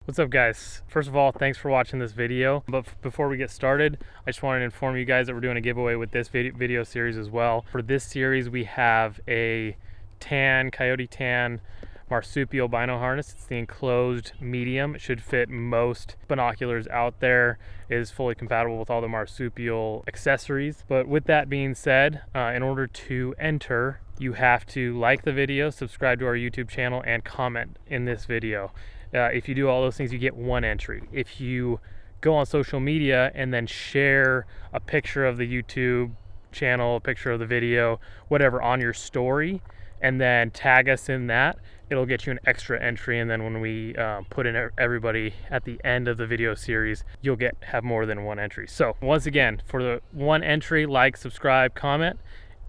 What's up, guys? First of all, thanks for watching this video. But before we get started, I just wanted to inform you guys that we're doing a giveaway with this video series as well. For this series, we have a Coyote tan Marsupial Bino harness. It's the enclosed medium. It should fit most binoculars out there. It is fully compatible with all the Marsupial accessories. But with that being said, in order to enter, you have to like the video, subscribe to our YouTube channel, and comment in this video. If you do all those things, you get one entry. If you go on social media and then share a picture of the YouTube channel, a picture of the video, whatever, on your story, and then tag us in that, it'll get you an extra entry. And then when we put in everybody at the end of the video series, you'll have more than one entry. So once again, for the one entry, like, subscribe, comment,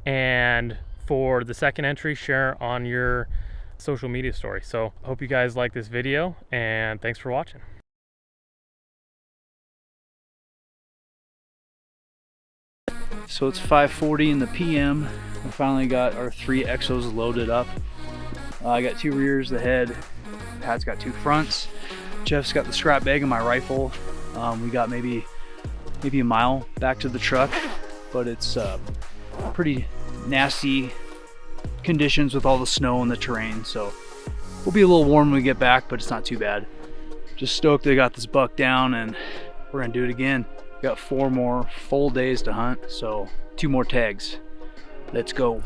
and for the second entry, share on your social media story. So hope you guys like this video, and thanks for watching. So it's 5:40 in the PM. We finally got our 3 exos loaded up. I got 2 rears, the head. Pat's got 2 fronts. Jeff's got the scrap bag and my rifle. We got maybe a mile back to the truck, but it's pretty nasty conditions with all the snow and the terrain, so we'll be a little warm when we get back, but it's not too bad. Just stoked they got this buck down, and we're gonna do it again. We got 4 more full days to hunt, so 2 more tags. Let's go.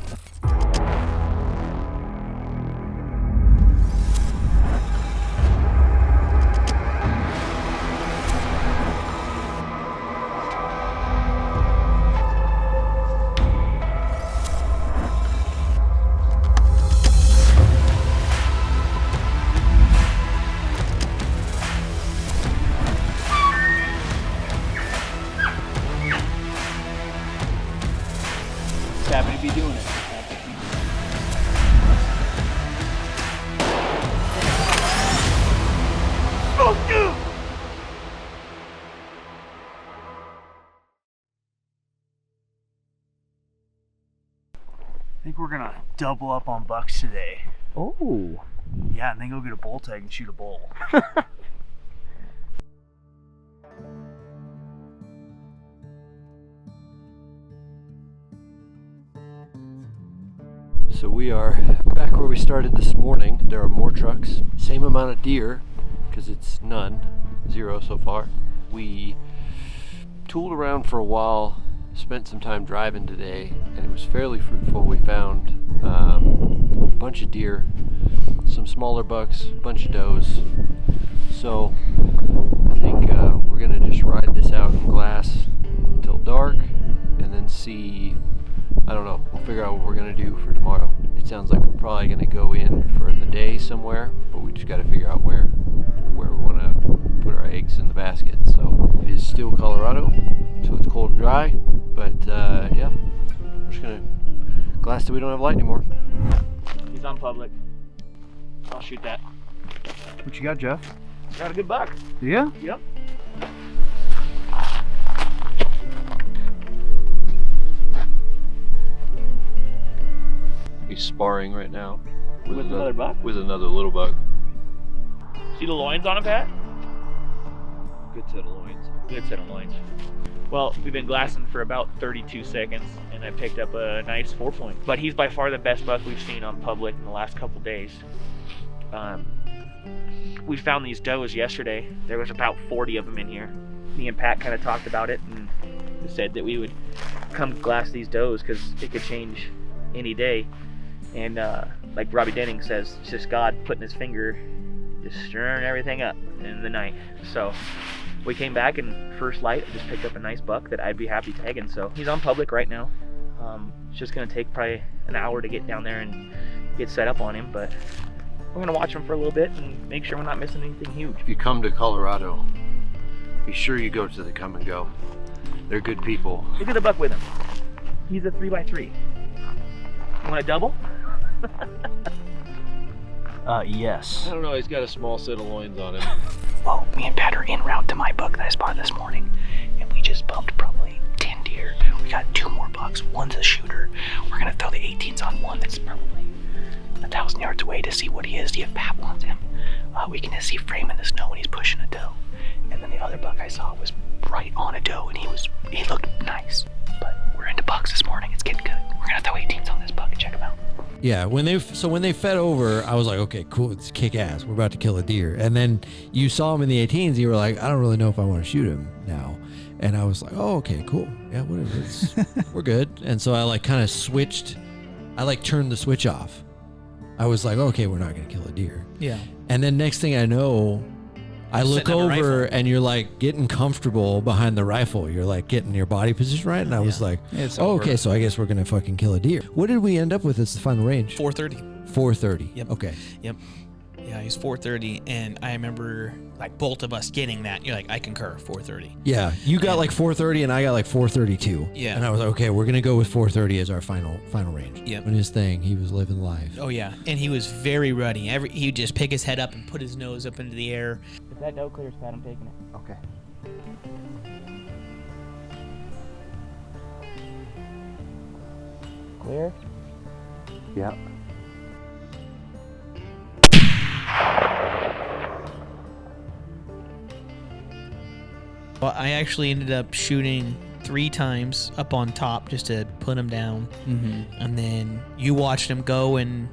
Happy to be doing it. I think we're gonna double up on bucks today. Oh. Yeah, and then go get a bull tag and shoot a bull. So we are back where we started this morning. There are more trucks, same amount of deer, because it's zero so far. We tooled around for a while, spent some time driving today, and it was fairly fruitful. We found a bunch of deer, some smaller bucks, a bunch of does. So I think we're gonna just ride this out in glass until dark, and then see. I don't know, we'll figure out what we're gonna do for tomorrow. It sounds like we're probably gonna go in for the day somewhere, but we just gotta figure out where we wanna put our eggs in the basket. So it is still Colorado, so it's cold and dry, but yeah, we're just gonna glass till we don't have light anymore. He's on public. I'll shoot that. What you got, Jeff? Got a good buck. Yeah? Yep. He's sparring right now With another buck? With another little buck. See the loins on him, Pat? Good set of loins. Good set of loins. Well, we've been glassing for about 32 seconds, and I picked up a nice 4-point. But he's by far the best buck we've seen on public in the last couple days. We found these does yesterday. There was about 40 of them in here. Me and Pat kind of talked about it and said that we would come glass these does because it could change any day. And like Robbie Denning says, it's just God putting his finger, just stirring everything up in the night. So we came back, and first light, I just picked up a nice buck that I'd be happy tagging. So he's on public right now. It's just gonna take probably an hour to get down there and get set up on him, but we're gonna watch him for a little bit and make sure we're not missing anything huge. If you come to Colorado, be sure you go to the Come and Go. They're good people. Look at the buck with him. He's a 3x3. You want a double? Yes. I don't know, he's got a small set of loins on him. Well, me and Pat are en route to my buck that I spotted this morning, and we just bumped probably 10 deer. We got 2 more bucks. One's a shooter. We're gonna throw the 18s on one that's probably 1,000 yards away to see what he is, see if Pat wants him. We can just see frame in the snow when he's pushing. he looked nice. But we're into bucks this morning. It's getting good. We're gonna throw 18s on this buck and check him out. Yeah, when they fed over, I was like, okay, cool, it's kick ass. We're about to kill a deer. And then you saw him in the 18s. You were like, I don't really know if I want to shoot him now. And I was like, oh, okay, cool. Yeah, whatever. We're good. And so I like kind of switched. I like turned the switch off. I was like, okay, we're not gonna kill a deer. Yeah. And then next thing I know, I look Sitting on a over rifle. and you're like getting comfortable behind the rifle. You're like getting your body position right. And I was like, It's oh, over. okay, so I guess we're gonna fucking kill a deer. What did we end up with as the final range? 4:30. 4:30. Yep. Okay. Yep. Yeah, he's 4:30, and I remember like both of us getting that. You're like, I concur, 4:30. Yeah, you got like 4:30 and I got like 4:32. Yeah. And I was like, okay, we're gonna go with 4:30 as our final range. Yep. And his thing, he was living life. Oh yeah, and he was very ruddy. He would just pick his head up and put his nose up into the air. If that doe clears, Pat, I'm taking it. Okay. Clear? Yeah. Well, I actually ended up shooting 3 times up on top just to put him down, and then you watched him go and.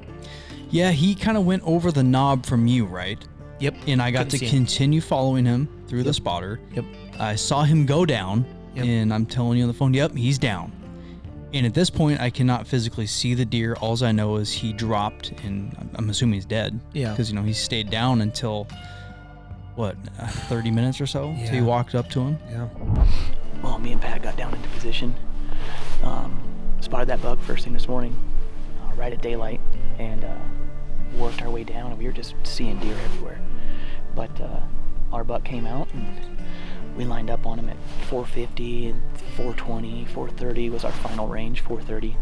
Yeah, he kind of went over the knob from you, right? Yep. And I got Couldn't to see him. continue following him through the spotter. Yep. I saw him go down, Yep. and I'm telling you on the phone, yep, he's down. And at this point, I cannot physically see the deer. All I know is he dropped, and I'm assuming he's dead. Yeah. Because, you know, he stayed down until, 30 minutes or so? Yeah. So you walked up to him? Yeah. Well, me and Pat got down into position. Spotted that buck first thing this morning, right at daylight, and worked our way down, and we were just seeing deer everywhere. But our buck came out, and we lined up on him at 450 and 420, 430 was our final range, 430.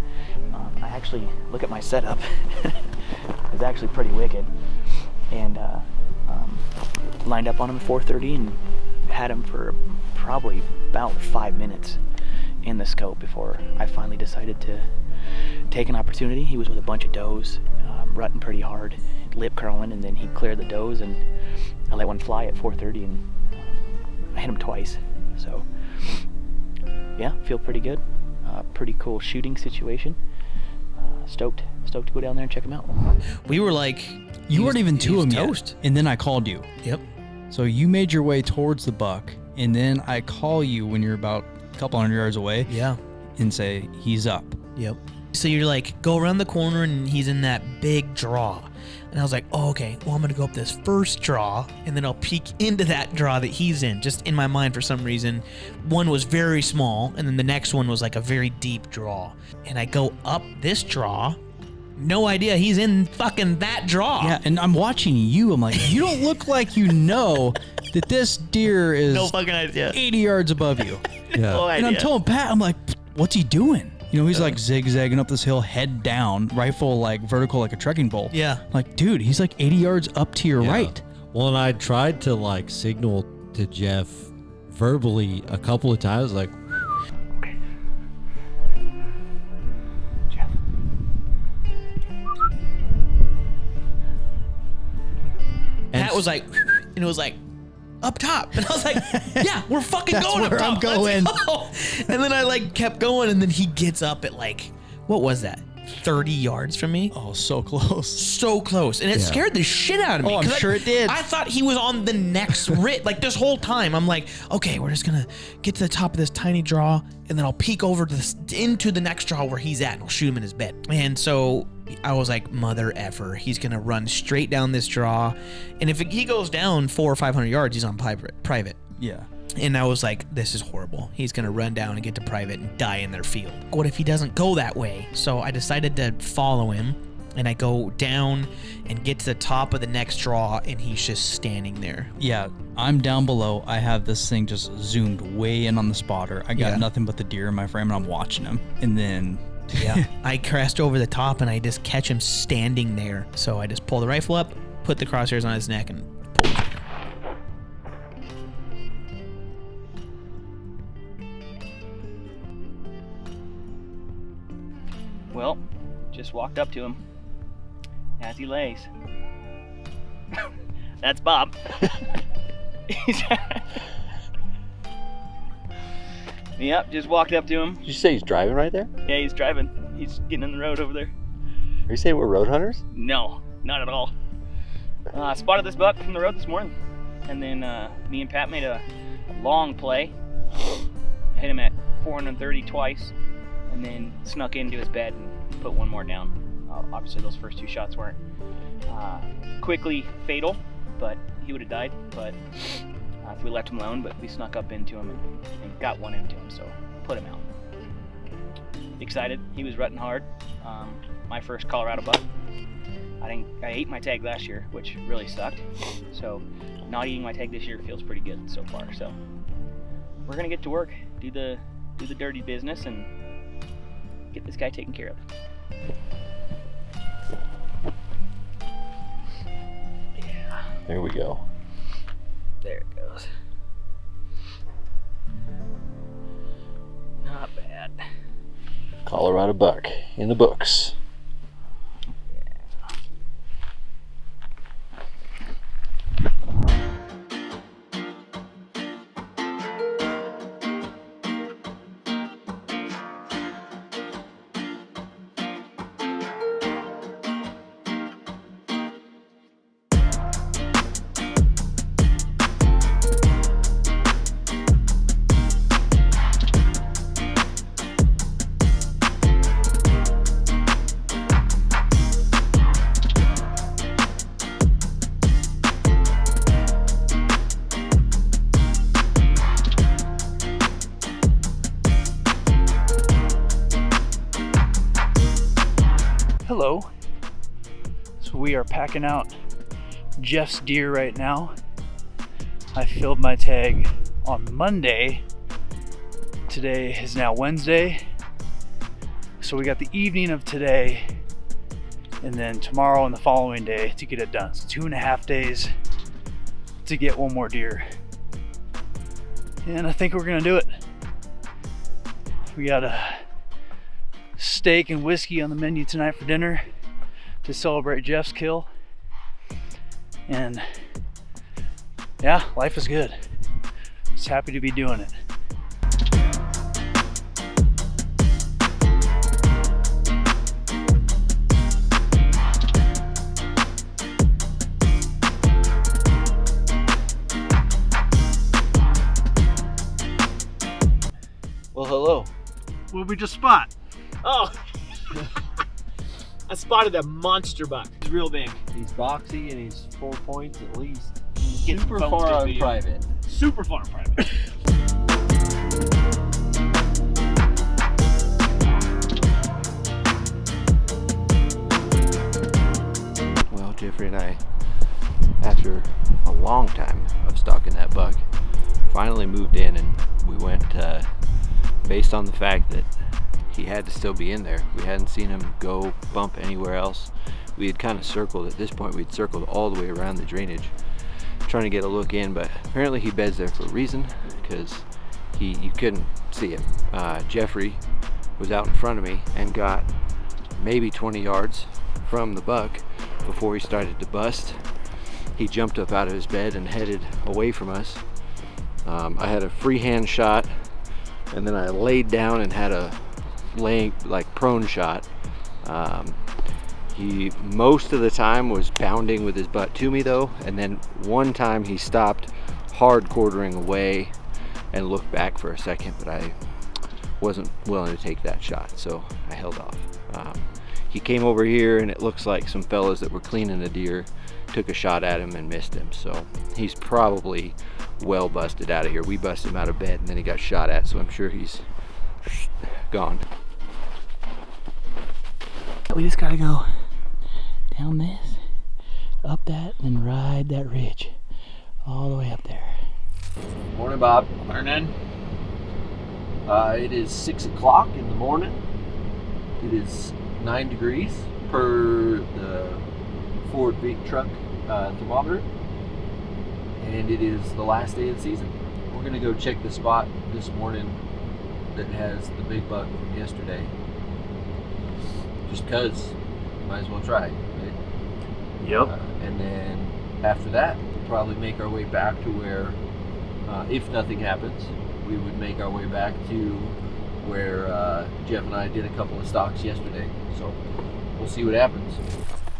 I actually, look at my setup. It's actually pretty wicked. And lined up on him at 430 and had him for probably about 5 minutes in the scope before I finally decided to take an opportunity. He was with a bunch of does, rutting pretty hard, lip curling, and then he cleared the does, and I let one fly at 430, and I hit him twice. So yeah, feel pretty good. Pretty cool shooting situation. Stoked to go down there and check him out. We were like, You weren't even to him toast. yet. And then I called you. Yep. So you made your way towards the buck, and then I call you when you're about a couple hundred yards away Yeah. and say, he's up. Yep. So you're like, go around the corner and he's in that big draw. And I was like, oh, okay, well, I'm going to go up this first draw and then I'll peek into that draw that he's in. Just in my mind, for some reason, one was very small and then the next one was like a very deep draw. And I go up this draw, no idea he's in fucking that draw. Yeah, and I'm watching you. I'm like, you don't look like you know that this deer is No fucking idea. 80 yards above you. Yeah. No And I'm idea. telling Pat, I'm like, what's he doing? You know, he's like zigzagging up this hill, head down, rifle like vertical like a trekking pole. Yeah. Like, dude, he's like 80 yards up to your Yeah. right. Well, and I tried to like signal to Jeff verbally a couple of times, like, Jeff. Pat was like, and it was like, up top. And I was like, yeah, we're fucking That's going up where top. I'm going. Let's go. And then I like kept going, and then he gets up at like, what was that? 30 yards from me? Oh, so close. So close. And it Yeah. scared the shit out of me. Oh, I'm 'cause sure it did. I thought he was on the next rit. Like this whole time, I'm like, okay, we're just gonna get to the top of this tiny draw, and then I'll peek over to this, into the next draw where he's at, and I'll shoot him in his bed. And so I was like, mother effer, he's gonna run straight down this draw, and if he goes down 400 or 500 yards, he's on private. Yeah. And I was like, this is horrible. He's going to run down and get to private and die in their field. What if he doesn't go that way? So I decided to follow him, and I go down and get to the top of the next draw, and he's just standing there. Yeah, I'm down below. I have this thing just zoomed way in on the spotter. I got Yeah. nothing but the deer in my frame, and I'm watching him. And then, Yeah. I crashed over the top, and I just catch him standing there. So I just pull the rifle up, put the crosshairs on his neck, and pull him. Well, just walked up to him as he lays. That's Bob. Yep, just walked up to him. Did you say he's driving right there? Yeah, he's driving. He's getting in the road over there. Are you saying we're road hunters? No, not at all. Spotted this buck from the road this morning. And then me and Pat made a long play. Hit him at 430 twice. And then snuck into his bed and put one more down. Obviously those first 2 shots weren't quickly fatal, but he would have died. But if we left him alone, but we snuck up into him and got one into him, so put him out. Excited. He was rutting hard. My first Colorado buck. I ate my tag last year, which really sucked. So not eating my tag this year feels pretty good so far. So we're gonna get to work, do the dirty business, and get this guy taken care of. Yeah. There we go. There it goes. Not bad. Colorado buck in the books. Hello. So we are packing out Jeff's deer right now. I filled my tag on Monday. Today is now Wednesday. So we got the evening of today and then tomorrow and the following day to get it done. So 2.5 days to get one more deer. And I think we're gonna do it. We got a steak and whiskey on the menu tonight for dinner to celebrate Jeff's kill. And yeah, life is good. Just happy to be doing it. Well, hello. What did we just spot? Oh, I spotted a monster buck. It's real big. He's boxy and he's 4 points at least. Getting Super phone far stick on video. private. Super far private. Well, Jeffrey and I, after a long time of stalking that buck, finally moved in, and we went based on the fact that he had to still be in there. We hadn't seen him go bump anywhere else. We had kind of circled, at this point we'd circled all the way around the drainage trying to get a look in, but apparently he beds there for a reason, because you couldn't see him. Jeffrey was out in front of me and got maybe 20 yards from the buck before he started to bust. He jumped up out of his bed and headed away from us. I had a free hand shot, and then I laid down and had a laying like prone shot. He most of the time was bounding with his butt to me though, and then one time he stopped hard quartering away and looked back for a second, but I wasn't willing to take that shot, so I held off. He came over here, and it looks like some fellas that were cleaning the deer took a shot at him and missed him, so he's probably well busted out of here. We busted him out of bed and then he got shot at, so I'm sure he's gone. We just gotta go down this, up that, and ride that ridge all the way up there. Morning, Bob. Morning. It is 6 o'clock in the morning. It is 9 degrees per the Ford truck thermometer, and it is the last day of the season. We're gonna go check the spot this morning that has the big buck from yesterday, just cause might as well try, right? Yep. And then after that we'll probably make our way back to where if nothing happens, we would make our way back to where Jeff and I did a couple of stalks yesterday. So we'll see what happens.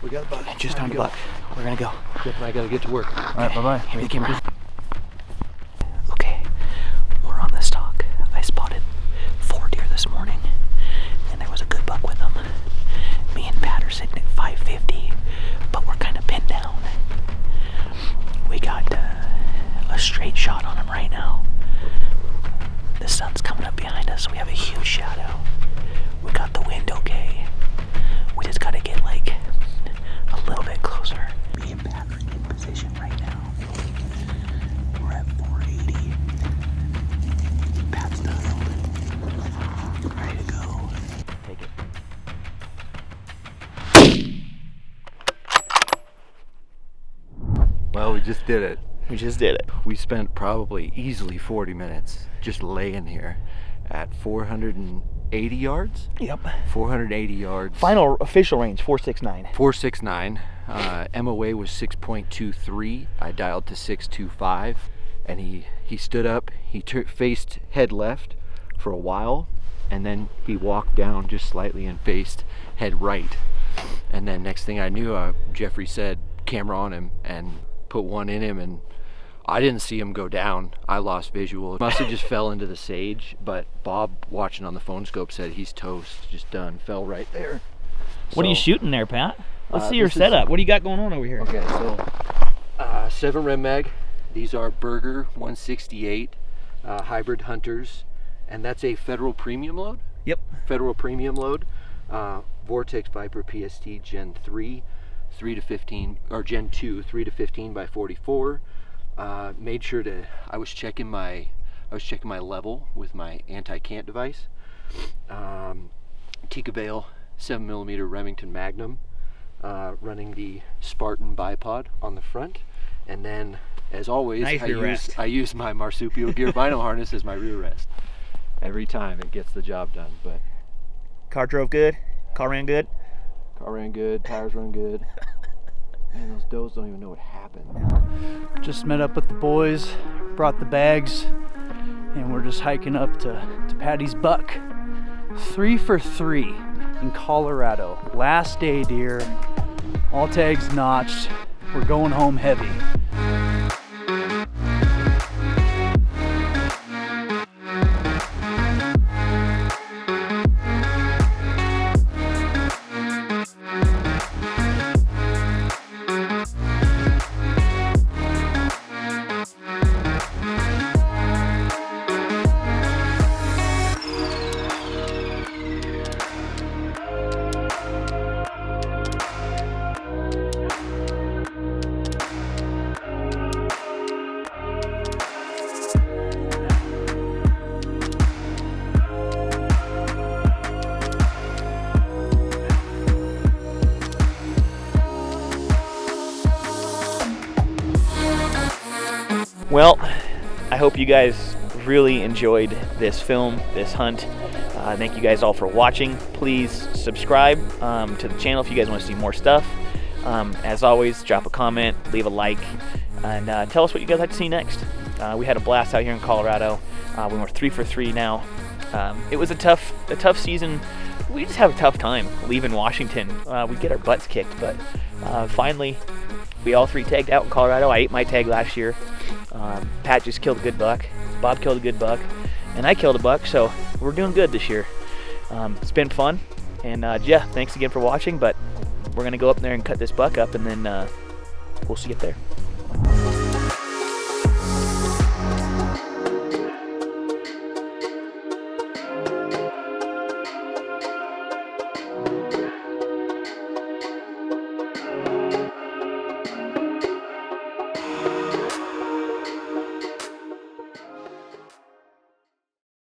We got a buck. Just found a buck. We're gonna go. Jeff and I gotta get to work. All right, bye-bye. Give me the camera. Okay, we're on the stalk. I spotted 4 deer this morning, and there was a good buck with them. Me and Pat are sitting at 550, but we're kind of pinned down. We got a straight shot on him right now. The sun's coming up behind us, so we have a huge shadow. We got the wind okay. We just gotta get like a little bit closer. Me and Pat are in position right now. We're at 480. Pat's dialed. Ready to go. Take it. Well, we just did it. We just did it. We spent probably easily 40 minutes just laying here at 480 yards. Yep. 480 yards. Final official range 469. 469. MOA was 6.23. I dialed to 625, and he stood up. He faced head left for a while, and then he walked down just slightly and faced head right. And then next thing I knew, Jeffrey said, camera on him, and put one in him, and I didn't see him go down. I lost visual. Must have just fell into the sage, but Bob, watching on the phone scope, said he's toast, just done, fell right there. What are you So, shooting there, Pat? Let's see your this is- setup. What do you got going on over here? Okay, so 7 Rem Mag. These are Berger 168 hybrid hunters, and that's a Federal premium load. Yep. Federal premium load. Vortex Viper PST Gen 3, 3 to 15, or Gen 2, 3 to 15 by 44. Made sure to. I was checking my level with my anti-cant device. Tikavale 7mm Remington Magnum, running the Spartan bipod on the front, and then, as always, Nice rear rest. I use my Marsupial Gear Bino harness as my rear rest. Every time it gets the job done. But Car drove good? Car ran good? car ran good, tires run good. Man, those does don't even know what happened. Just met up with the boys, brought the bags, and we're just hiking up to Patty's buck. 3 for 3 in Colorado. Last day deer, all tags notched. We're going home heavy. Well, I hope you guys really enjoyed this film, this hunt. Thank you guys all for watching. Please subscribe to the channel if you guys want to see more stuff. As always, drop a comment, leave a like, and tell us what you guys like to see next. We had a blast out here in Colorado. We were 3 for 3 now. It was a tough season. We just have a tough time leaving Washington. We get our butts kicked, but finally, we all 3 tagged out in Colorado. I ate my tag last year. Pat just killed a good buck. Bob killed a good buck, and I killed a buck. So we're doing good this year. It's been fun, and yeah, thanks again for watching. But we're gonna go up there and cut this buck up, and then we'll see you up there.